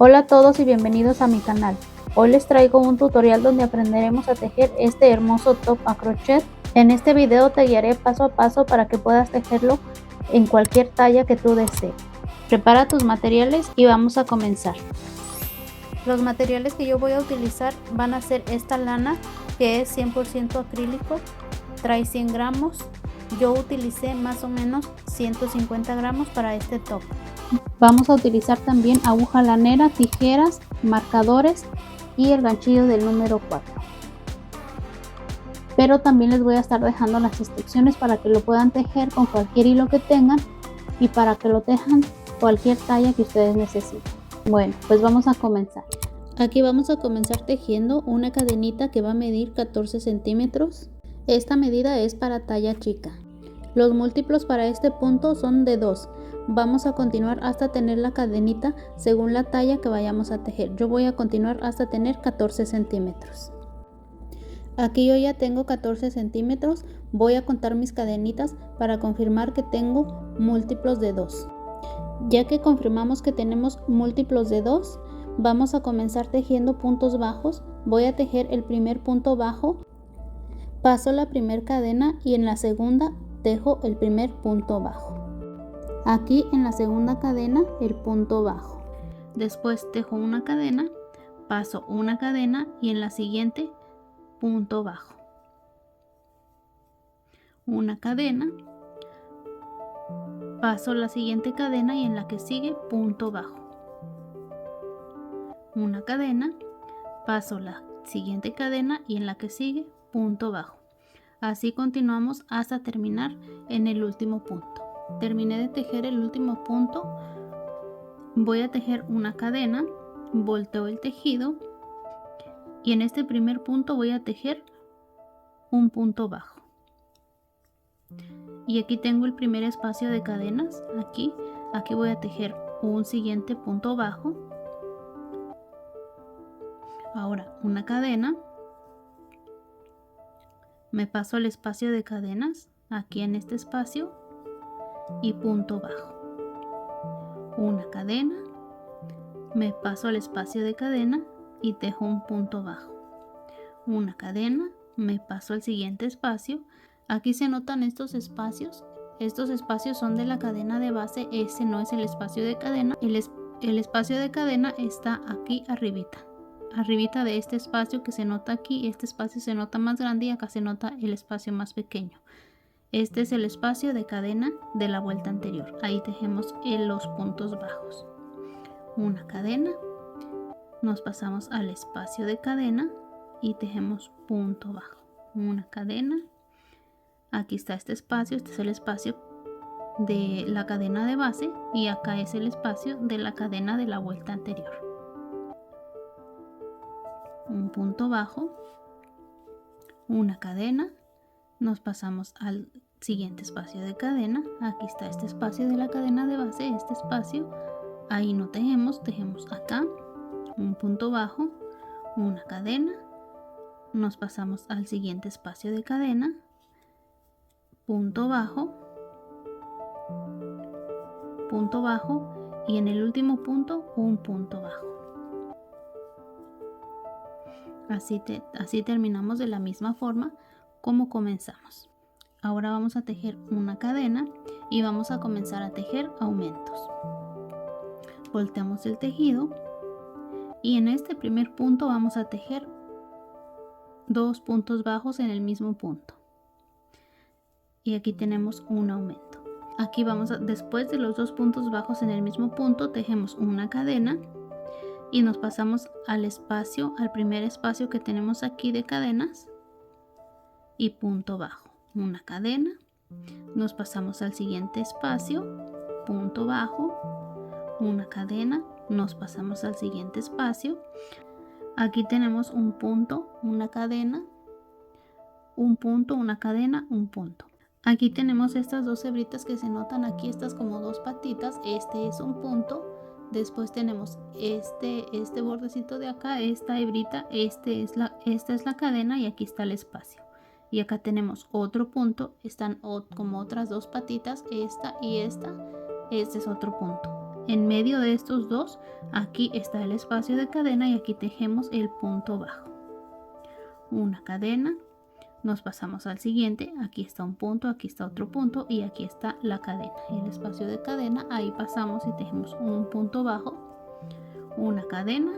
Hola a todos y bienvenidos a mi canal. Hoy les traigo un tutorial donde aprenderemos a tejer este hermoso top a crochet. En este video te guiaré paso a paso para que puedas tejerlo en cualquier talla que tú desees. Prepara tus materiales y vamos a comenzar. Los materiales que yo voy a utilizar van a ser esta lana que es 100% acrílico, trae 100 gramos. Yo utilicé más o menos 150 gramos para este top. Vamos a utilizar también aguja lanera, tijeras, marcadores y el ganchillo del número 4. Pero también les voy a estar dejando las instrucciones para que lo puedan tejer con cualquier hilo que tengan y para que lo tejan cualquier talla que ustedes necesiten. Bueno, pues vamos a comenzar. Aquí vamos a comenzar tejiendo una cadenita que va a medir 14 centímetros. Esta medida es para talla chica. Los múltiplos para este punto son de 2. Vamos a continuar hasta tener la cadenita según la talla que vayamos a tejer. Yo voy a continuar hasta tener 14 centímetros. Aquí yo ya tengo 14 centímetros. Voy a contar mis cadenitas para confirmar que tengo múltiplos de 2. Ya que confirmamos que tenemos múltiplos de 2, vamos a comenzar tejiendo puntos bajos. Voy a tejer el primer punto bajo, paso la primera cadena y en la segunda tejo el primer punto bajo. Aquí en la segunda cadena el punto bajo. Después tejo una cadena, paso una cadena y en la siguiente punto bajo. Una cadena, paso la siguiente cadena y en la que sigue punto bajo. Una cadena, paso la siguiente cadena y en la que sigue punto bajo. Así continuamos hasta terminar en el último punto. Terminé de tejer el último punto, voy a tejer una cadena, volteo el tejido y en este primer punto voy a tejer un punto bajo. Y aquí tengo el primer espacio de cadenas, aquí voy a tejer un siguiente punto bajo. Ahora una cadena, me paso al espacio de cadenas, aquí en este espacio y punto bajo. Una cadena, me paso al espacio de cadena y tejo un punto bajo. Una cadena, me paso al siguiente espacio. Aquí se notan estos espacios son de la cadena de base. Ese no es el espacio de cadena. El espacio de cadena está aquí arribita de este espacio que se nota aquí. Este espacio se nota más grande y acá se nota el espacio más pequeño. Este es el espacio de cadena de la vuelta anterior. Ahí tejemos en los puntos bajos. Una cadena, nos pasamos al espacio de cadena y tejemos punto bajo. Una cadena, aquí está este es el espacio de la cadena de base y acá es el espacio de la cadena de la vuelta anterior. Un punto bajo, una cadena, nos pasamos al siguiente espacio de cadena. Aquí está este espacio de la cadena de base, este espacio, ahí no tejemos acá un punto bajo, una cadena, nos pasamos al siguiente espacio de cadena, punto bajo y en el último punto un punto bajo. Así terminamos de la misma forma como comenzamos. Ahora vamos a tejer una cadena y vamos a comenzar a tejer aumentos. Volteamos el tejido y en este primer punto vamos a tejer dos puntos bajos en el mismo punto. Y aquí tenemos un aumento. Aquí después de los dos puntos bajos en el mismo punto, tejemos una cadena y nos pasamos al primer espacio que tenemos aquí de cadenas y punto bajo. Una cadena, nos pasamos al siguiente espacio, punto bajo, una cadena, nos pasamos al siguiente espacio. Aquí tenemos un punto, una cadena, un punto, una cadena, un punto. Aquí tenemos estas dos hebritas que se notan aquí, estas como dos patitas. Este es un punto. Después tenemos este bordecito de acá, esta hebrita, esta es la cadena y aquí está el espacio. Y acá tenemos otro punto, están como otras dos patitas, esta y esta. Este es otro punto. en medio de estos dos, aquí está el espacio de cadena y aquí tejemos el punto bajo. Una cadena, nos pasamos al siguiente, aquí está un punto, aquí está otro punto y aquí está la cadena, el espacio de cadena, ahí pasamos y tejemos un punto bajo, una cadena,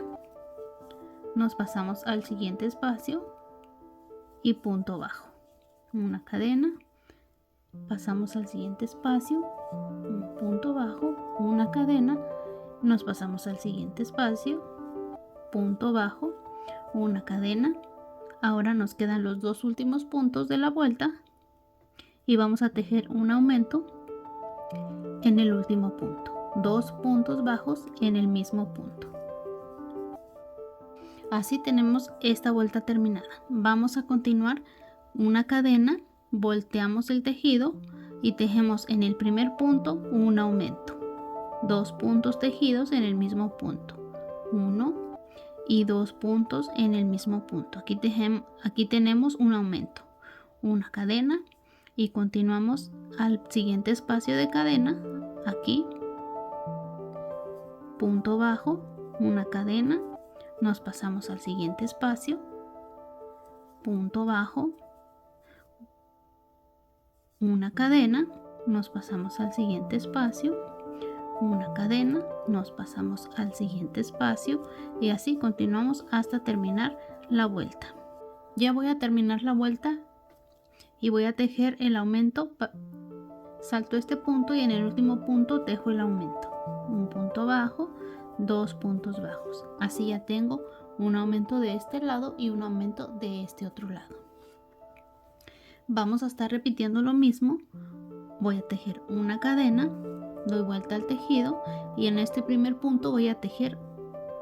nos pasamos al siguiente espacio y punto bajo, una cadena, pasamos al siguiente espacio, un punto bajo, una cadena, nos pasamos al siguiente espacio, punto bajo, una cadena. Ahora nos quedan los dos últimos puntos de la vuelta y vamos a tejer un aumento en el último punto, 2 puntos bajos en el mismo punto. Así tenemos esta vuelta terminada. Vamos a continuar una cadena, volteamos el tejido y tejemos en el primer punto un aumento, 2 puntos tejidos en el mismo punto, 1 y 2 puntos en el mismo punto. Aquí tenemos un aumento, una cadena y continuamos al siguiente espacio de cadena, aquí, punto bajo, una cadena, nos pasamos al siguiente espacio, punto bajo, una cadena, nos pasamos al siguiente espacio, una cadena, nos pasamos al siguiente espacio y así continuamos hasta terminar la vuelta. Ya voy a terminar la vuelta y voy a tejer el aumento. Salto este punto y en el último punto tejo el aumento, un punto bajo, 2 puntos bajos. Así ya tengo un aumento de este lado y un aumento de este otro lado. Vamos a estar repitiendo lo mismo. Voy a tejer una cadena, doy vuelta al tejido y en este primer punto voy a tejer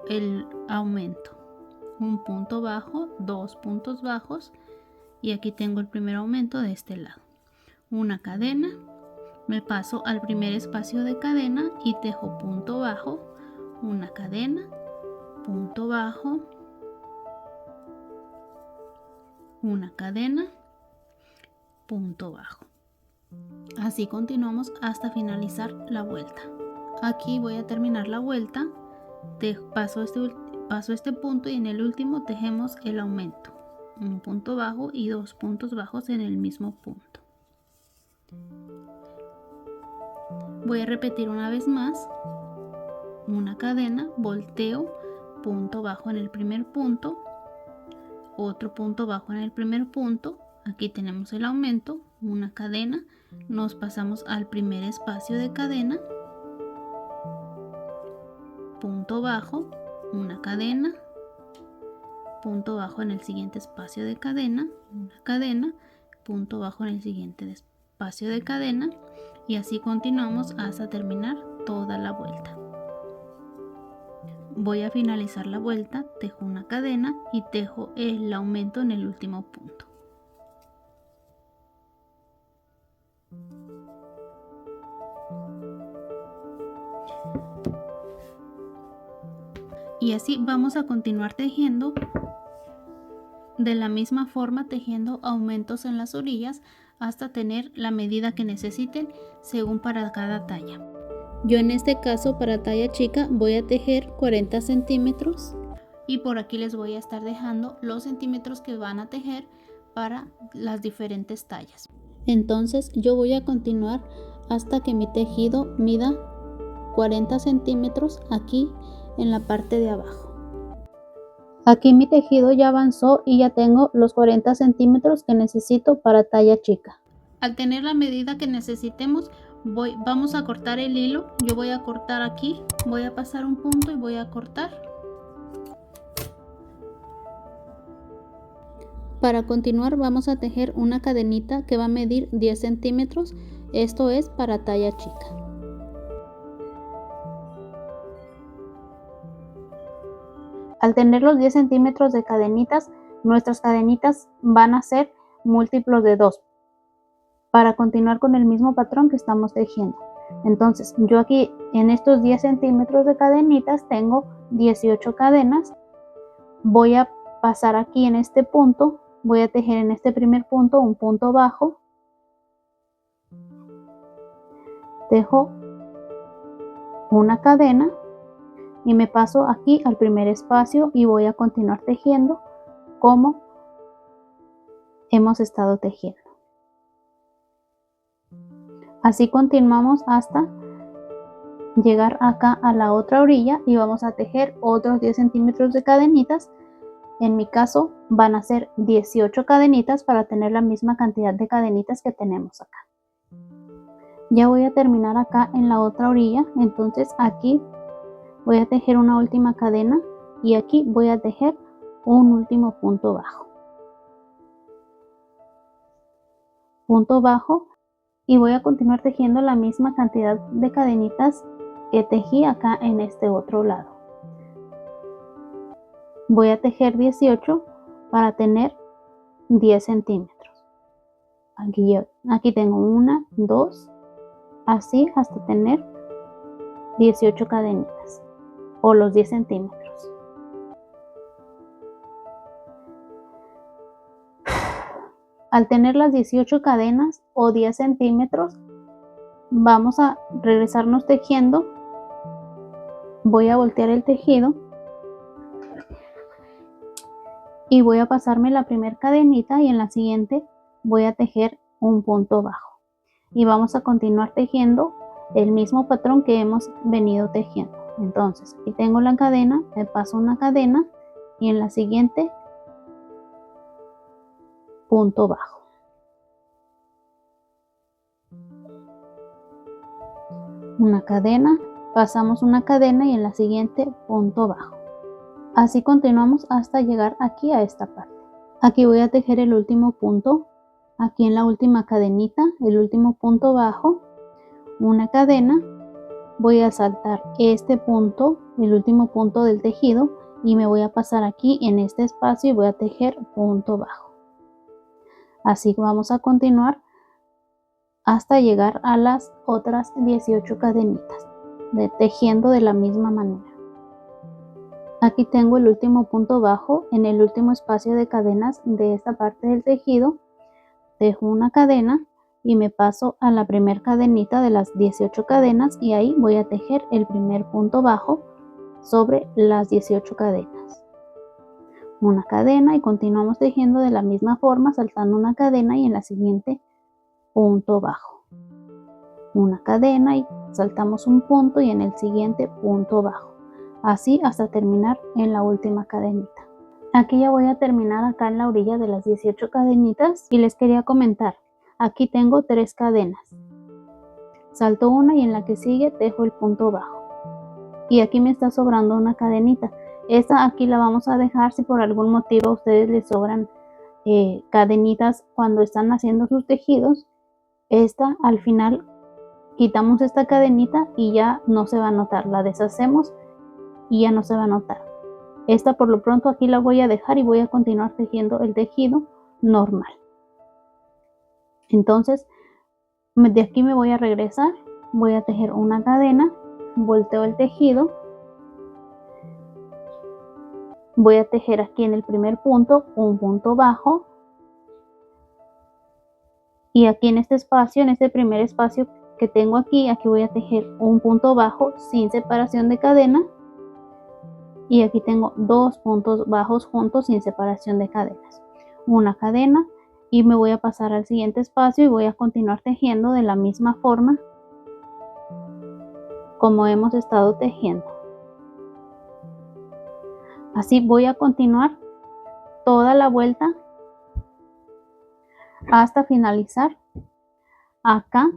el aumento, un punto bajo, 2 puntos bajos y aquí tengo el primer aumento de este lado, una cadena, me paso al primer espacio de cadena y tejo punto bajo, una cadena, punto bajo, una cadena, punto bajo. Así continuamos hasta finalizar la vuelta. Aquí voy a terminar la vuelta, paso este punto y en el último tejemos el aumento, un punto bajo y 2 puntos bajos en el mismo punto. Voy a repetir una vez más, una cadena, volteo, punto bajo en el primer punto, otro punto bajo en el primer punto, aquí tenemos el aumento, una cadena, nos pasamos al primer espacio de cadena, punto bajo, una cadena, punto bajo en el siguiente espacio de cadena, una cadena, punto bajo en el siguiente espacio de cadena y así continuamos hasta terminar toda la vuelta. Voy a finalizar la vuelta, tejo una cadena y tejo el aumento en el último punto. Y así vamos a continuar tejiendo de la misma forma, tejiendo aumentos en las orillas hasta tener la medida que necesiten según para cada talla. Yo en este caso para talla chica voy a tejer 40 centímetros y por aquí les voy a estar dejando los centímetros que van a tejer para las diferentes tallas. Entonces yo voy a continuar hasta que mi tejido mida 40 centímetros aquí en la parte de abajo. Aquí mi tejido ya avanzó y ya tengo los 40 centímetros que necesito para talla chica. Al tener la medida que necesitemos, vamos a cortar el hilo. Yo voy a cortar aquí, voy a pasar un punto y voy a cortar. Para continuar vamos a tejer una cadenita que va a medir 10 centímetros. Esto es para talla chica. Al tener los 10 centímetros de cadenitas, nuestras cadenitas van a ser múltiplos de 2 para continuar con el mismo patrón que estamos tejiendo. Entonces yo aquí en estos 10 centímetros de cadenitas tengo 18 cadenas. Voy a pasar aquí en este punto, voy a tejer en este primer punto un punto bajo, tejo una cadena y me paso aquí al primer espacio y voy a continuar tejiendo como hemos estado tejiendo. Así continuamos hasta llegar acá a la otra orilla y vamos a tejer otros 10 centímetros de cadenitas. En mi caso van a ser 18 cadenitas para tener la misma cantidad de cadenitas que tenemos acá. Ya voy a terminar acá en la otra orilla, entonces aquí voy a tejer una última cadena y aquí voy a tejer un último punto bajo. Punto bajo y voy a continuar tejiendo la misma cantidad de cadenitas que tejí acá en este otro lado. Voy a tejer 18 para tener 10 centímetros. Aquí tengo 1, 2, así hasta tener 18 cadenitas o los 10 centímetros. Al tener las 18 cadenas o 10 centímetros, vamos a regresarnos tejiendo. Voy a voltear el tejido y voy a pasarme la primera cadenita y en la siguiente voy a tejer un punto bajo. Y vamos a continuar tejiendo el mismo patrón que hemos venido tejiendo. Entonces, aquí tengo la cadena, me paso una cadena y en la siguiente punto bajo. Una cadena, pasamos una cadena y en la siguiente punto bajo. Así continuamos hasta llegar aquí a esta parte. Aquí voy a tejer el último punto, aquí en la última cadenita, el último punto bajo, una cadena, voy a saltar este punto, el último punto del tejido y me voy a pasar aquí en este espacio y voy a tejer punto bajo. Así vamos a continuar hasta llegar a las otras 18 cadenitas, tejiendo de la misma manera. Aquí tengo el último punto bajo en el último espacio de cadenas de esta parte del tejido. Dejo una cadena y me paso a la primera cadenita de las 18 cadenas y ahí voy a tejer el primer punto bajo sobre las 18 cadenas. Una cadena y continuamos tejiendo de la misma forma, saltando una cadena y en la siguiente punto bajo. Una cadena y saltamos un punto y en el siguiente punto bajo. Así hasta terminar en la última cadenita. Aquí ya voy a terminar acá en la orilla de las 18 cadenitas y les quería comentar, aquí tengo 3 cadenas. Salto una y en la que sigue tejo el punto bajo. Y aquí me está sobrando una cadenita. Esta aquí la vamos a dejar si por algún motivo a ustedes les sobran cadenitas cuando están haciendo sus tejidos. Esta al final quitamos esta cadenita y ya no se va a notar, la deshacemos y ya no se va a notar. Esta por lo pronto aquí la voy a dejar y voy a continuar tejiendo el tejido normal. Entonces de aquí me voy a regresar, voy a tejer una cadena, volteo el tejido, voy a tejer aquí en el primer punto un punto bajo y aquí en este espacio, en este primer espacio que tengo aquí voy a tejer un punto bajo sin separación de cadena. Y aquí tengo 2 puntos bajos juntos sin separación de cadenas. Una cadena y me voy a pasar al siguiente espacio y voy a continuar tejiendo de la misma forma como hemos estado tejiendo. Así voy a continuar toda la vuelta hasta finalizar acá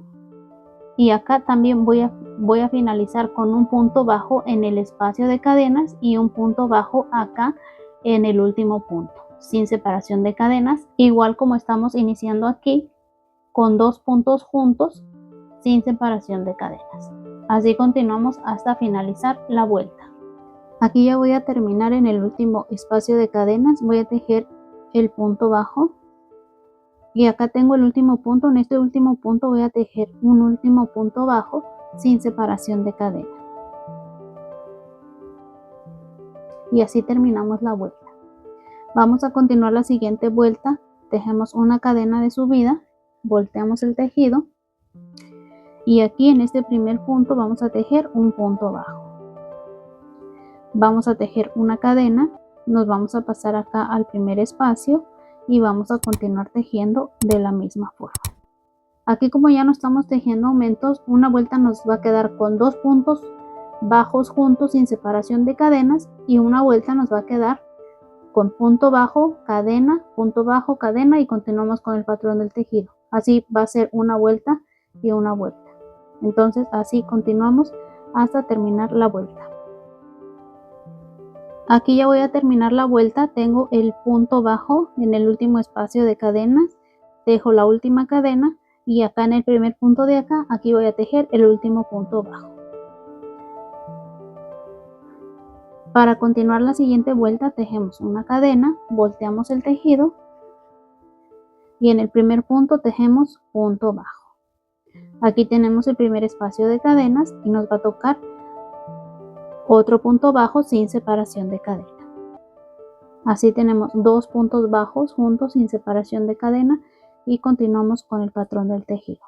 y acá también voy a finalizar con un punto bajo en el espacio de cadenas y un punto bajo acá en el último punto sin separación de cadenas, igual como estamos iniciando aquí con 2 puntos juntos sin separación de cadenas. Así continuamos hasta finalizar la vuelta. Aquí ya voy a terminar en el último espacio de cadenas, voy a tejer el punto bajo y acá tengo el último punto. En este último punto voy a tejer un último punto bajo sin separación de cadena y así terminamos la vuelta. Vamos a continuar la siguiente vuelta, tejemos una cadena de subida, volteamos el tejido y aquí en este primer punto vamos a tejer un punto bajo. Vamos a tejer una cadena, nos vamos a pasar acá al primer espacio y vamos a continuar tejiendo de la misma forma. Aquí, como ya no estamos tejiendo aumentos, una vuelta nos va a quedar con 2 puntos bajos juntos sin separación de cadenas, y una vuelta nos va a quedar con punto bajo, cadena, y continuamos con el patrón del tejido. Así va a ser una vuelta y una vuelta. Entonces así continuamos hasta terminar la vuelta. Aquí ya voy a terminar la vuelta, tengo el punto bajo en el último espacio de cadenas, tejo la última cadena y acá en el primer punto de acá, aquí voy a tejer el último punto bajo. Para continuar la siguiente vuelta tejemos una cadena, volteamos el tejido y en el primer punto tejemos punto bajo. Aquí tenemos el primer espacio de cadenas y nos va a tocar otro punto bajo sin separación de cadena. Así tenemos 2 puntos bajos juntos sin separación de cadena y continuamos con el patrón del tejido.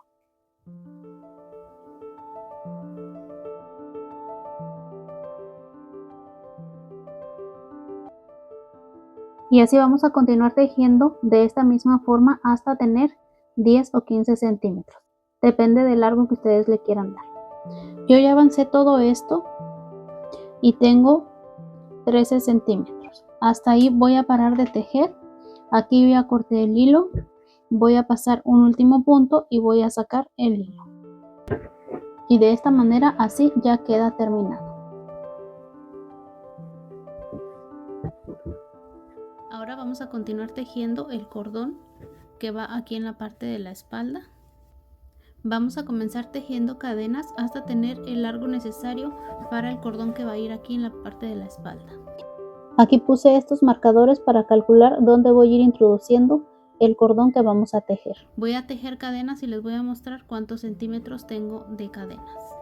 Y así vamos a continuar tejiendo de esta misma forma hasta tener 10 o 15 centímetros. Depende del largo que ustedes le quieran dar. Yo ya avancé todo esto y tengo 13 centímetros. Hasta ahí voy a parar de tejer. Aquí voy a cortar el hilo, voy a pasar un último punto y voy a sacar el hilo. Y de esta manera así ya queda terminado. Ahora vamos a continuar tejiendo el cordón que va aquí en la parte de la espalda. Vamos a comenzar tejiendo cadenas hasta tener el largo necesario para el cordón que va a ir aquí en la parte de la espalda. Aquí puse estos marcadores para calcular dónde voy a ir introduciendo el cordón que vamos a tejer. Voy a tejer cadenas y les voy a mostrar cuántos centímetros tengo de cadenas.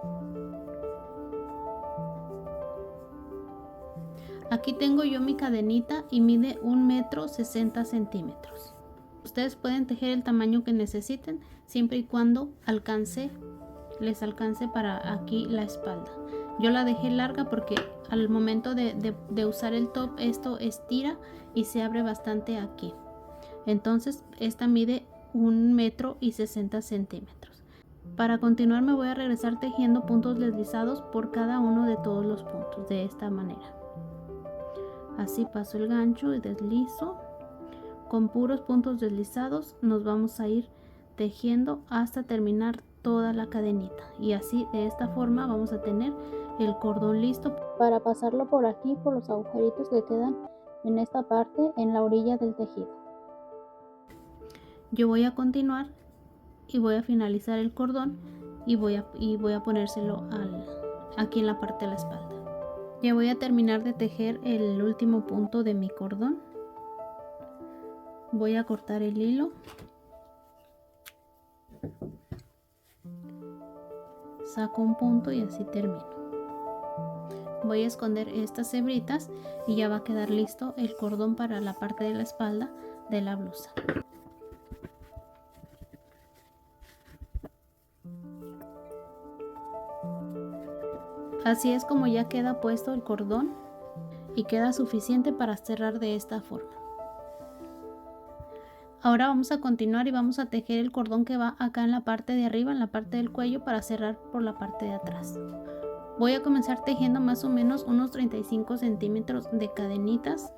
Aquí tengo yo mi cadenita y mide 1,60 centímetros. Ustedes pueden tejer el tamaño que necesiten siempre y cuando les alcance para aquí la espalda. Yo la dejé larga porque al momento de usar el top esto estira y se abre bastante aquí. Entonces esta mide 1,60 centímetros. Para continuar me voy a regresar tejiendo puntos deslizados por cada uno de todos los puntos de esta manera. Así paso el gancho y deslizo. Con puros puntos deslizados nos vamos a ir tejiendo hasta terminar toda la cadenita, y así de esta forma vamos a tener el cordón listo para pasarlo por aquí, por los agujeritos que quedan en esta parte en la orilla del tejido. Yo voy a continuar y voy a finalizar el cordón y voy a ponérselo aquí en la parte de la espalda. Ya voy a terminar de tejer el último punto de mi cordón. Voy a cortar el hilo, saco un punto y así termino. Voy a esconder estas hebritas y ya va a quedar listo el cordón para la parte de la espalda de la blusa. Así es como ya queda puesto el cordón y queda suficiente para cerrar de esta forma. Ahora vamos a continuar y vamos a tejer el cordón que va acá en la parte de arriba, en la parte del cuello, para cerrar por la parte de atrás. Voy a comenzar tejiendo más o menos unos 35 centímetros de cadenitas.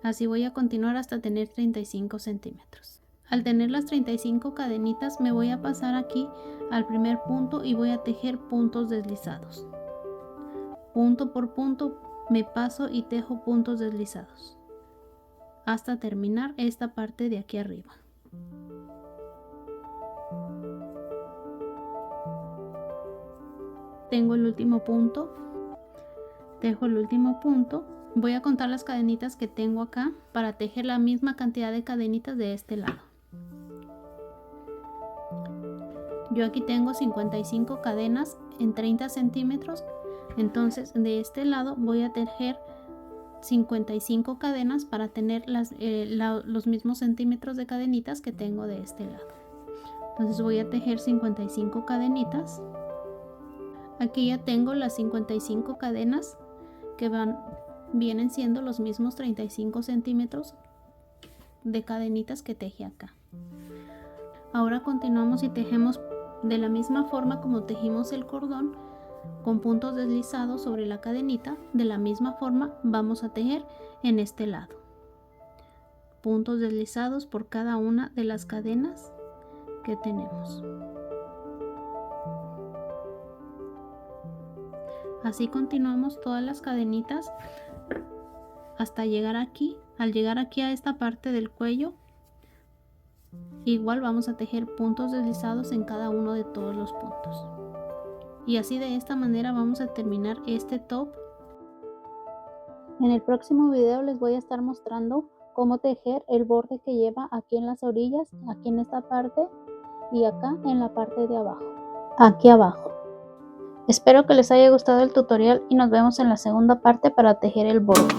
Así voy a continuar hasta tener 35 centímetros. Al tener las 35 cadenitas me voy a pasar aquí al primer punto y voy a tejer puntos deslizados. Punto por punto me paso y tejo puntos deslizados hasta terminar esta parte de aquí arriba. Tengo el último punto, tejo el último punto. Voy a contar las cadenitas que tengo acá para tejer la misma cantidad de cadenitas de este lado. Yo aquí tengo 55 cadenas en 30 centímetros. Entonces de este lado voy a tejer 55 cadenas para tener los mismos centímetros de cadenitas que tengo de este lado. Entonces voy a tejer 55 cadenitas. Aquí ya tengo las 55 cadenas que vienen siendo los mismos 35 centímetros de cadenitas que tejí acá. Ahora continuamos y tejemos de la misma forma como tejimos el cordón, con puntos deslizados sobre la cadenita. De la misma forma vamos a tejer en este lado, puntos deslizados por cada una de las cadenas que tenemos. Así continuamos todas las cadenitas hasta llegar aquí. Al llegar aquí a esta parte del cuello, igual vamos a tejer puntos deslizados en cada uno de todos los puntos. Y así de esta manera vamos a terminar este top. En el próximo video les voy a estar mostrando cómo tejer el borde que lleva aquí en las orillas, aquí en esta parte y acá en la parte de abajo, aquí abajo. Espero que les haya gustado el tutorial y nos vemos en la segunda parte para tejer el borde.